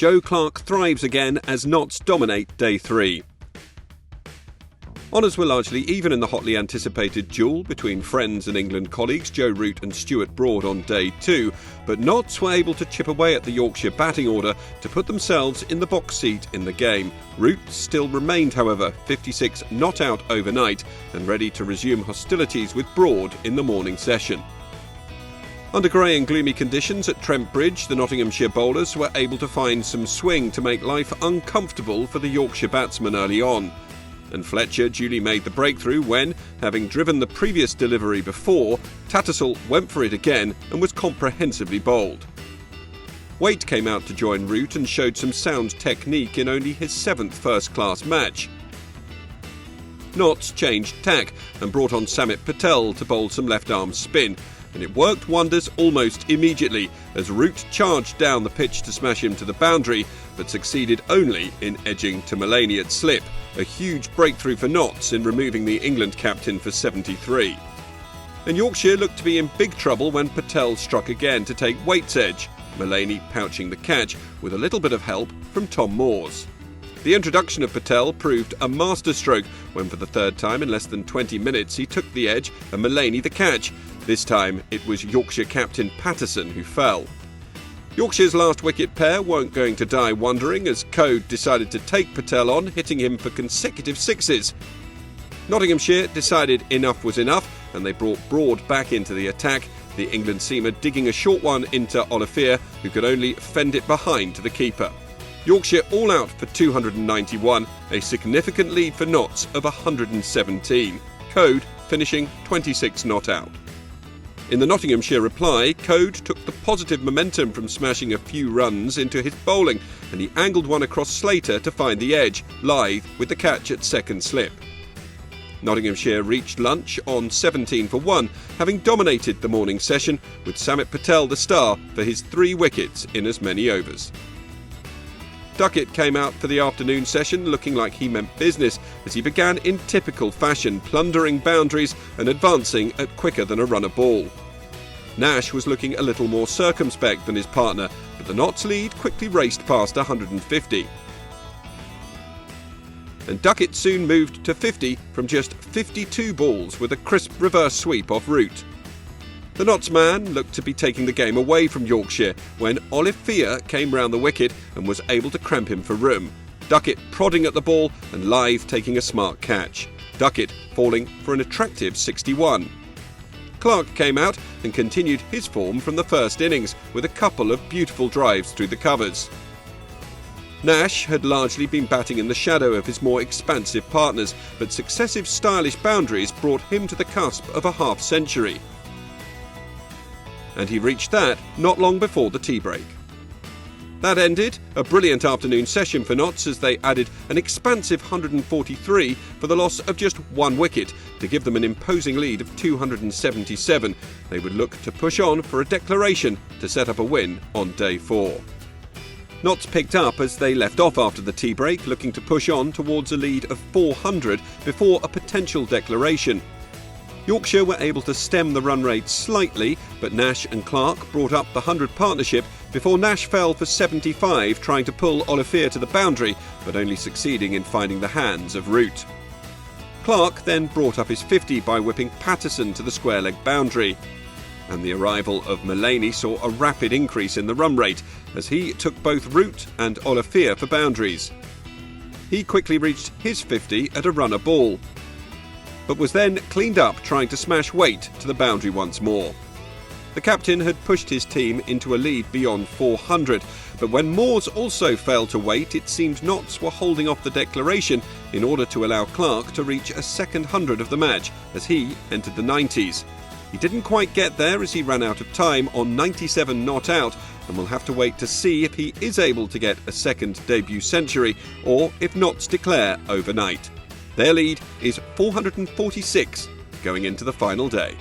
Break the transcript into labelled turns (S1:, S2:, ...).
S1: Joe Clarke thrives again as Notts dominate day 3. Honours were largely even in the hotly anticipated duel between friends and England colleagues Joe Root and Stuart Broad on day 2, but Notts were able to chip away at the Yorkshire batting order to put themselves in the box seat in the game. Root still remained, however, 56 not out overnight and ready to resume hostilities with Broad in the morning session. Under grey and gloomy conditions at Trent Bridge, the Nottinghamshire bowlers were able to find some swing to make life uncomfortable for the Yorkshire batsmen early on. And Fletcher duly made the breakthrough when, having driven the previous delivery before, Tattersall went for it again and was comprehensively bowled. Waite came out to join Root and showed some sound technique in only his 7th first-class match. Notts changed tack and brought on Samit Patel to bowl some left-arm spin, and it worked wonders almost immediately as Root charged down the pitch to smash him to the boundary, but succeeded only in edging to Mullaney at slip, a huge breakthrough for Notts in removing the England captain for 73. And Yorkshire looked to be in big trouble when Patel struck again to take Waite's edge, Mullaney pouching the catch with a little bit of help from Tom Moores. The introduction of Patel proved a masterstroke when for the third time in less than 20 minutes he took the edge and Mullaney the catch. This time it was Yorkshire captain Patterson who fell. Yorkshire's last wicket pair weren't going to die wondering as Code decided to take Patel on, hitting him for consecutive sixes. Nottinghamshire decided enough was enough and they brought Broad back into the attack, the England seamer digging a short one into Olivier, who could only fend it behind to the keeper. Yorkshire all out for 291, a significant lead for Notts of 117. Code finishing 26 not out. In the Nottinghamshire reply, Code took the positive momentum from smashing a few runs into his bowling, and he angled one across Slater to find the edge, lithe with the catch at second slip. Nottinghamshire reached lunch on 17 for 1, having dominated the morning session, with Samit Patel the star for his 3 wickets in as many overs. Duckett came out for the afternoon session looking like he meant business as he began in typical fashion, plundering boundaries and advancing at quicker than a runner ball. Nash was looking a little more circumspect than his partner, but the Notts lead quickly raced past 150. And Duckett soon moved to 50 from just 52 balls with a crisp reverse sweep off Root. The Notts man looked to be taking the game away from Yorkshire when Olivier came round the wicket and was able to cramp him for room. Duckett prodding at the ball and Lithe taking a smart catch. Duckett falling for an attractive 61. Clarke came out and continued his form from the first innings with a couple of beautiful drives through the covers. Nash had largely been batting in the shadow of his more expansive partners, but successive stylish boundaries brought him to the cusp of a half-century. And he reached that not long before the tea break. That ended a brilliant afternoon session for Notts as they added an expansive 143 for the loss of just 1 wicket to give them an imposing lead of 277. They would look to push on for a declaration to set up a win on day 4. Notts picked up as they left off after the tea break, looking to push on towards a lead of 400 before a potential declaration. Yorkshire were able to stem the run rate slightly, but Nash and Clarke brought up the 100 partnership before Nash fell for 75 trying to pull Olivier to the boundary, but only succeeding in finding the hands of Root. Clarke then brought up his 50 by whipping Patterson to the square leg boundary. And the arrival of Mullaney saw a rapid increase in the run rate as he took both Root and Olivier for boundaries. He quickly reached his 50 at a runner ball, but was then cleaned up trying to smash Waite to the boundary once more. The captain had pushed his team into a lead beyond 400, but when Moores also failed to Waite, it seemed Notts were holding off the declaration in order to allow Clarke to reach a second 100 of the match as he entered the 90s. He didn't quite get there as he ran out of time on 97 not out, and we'll have to wait to see if he is able to get a second debut century or if Notts declare overnight. Their lead is 446 going into the final day.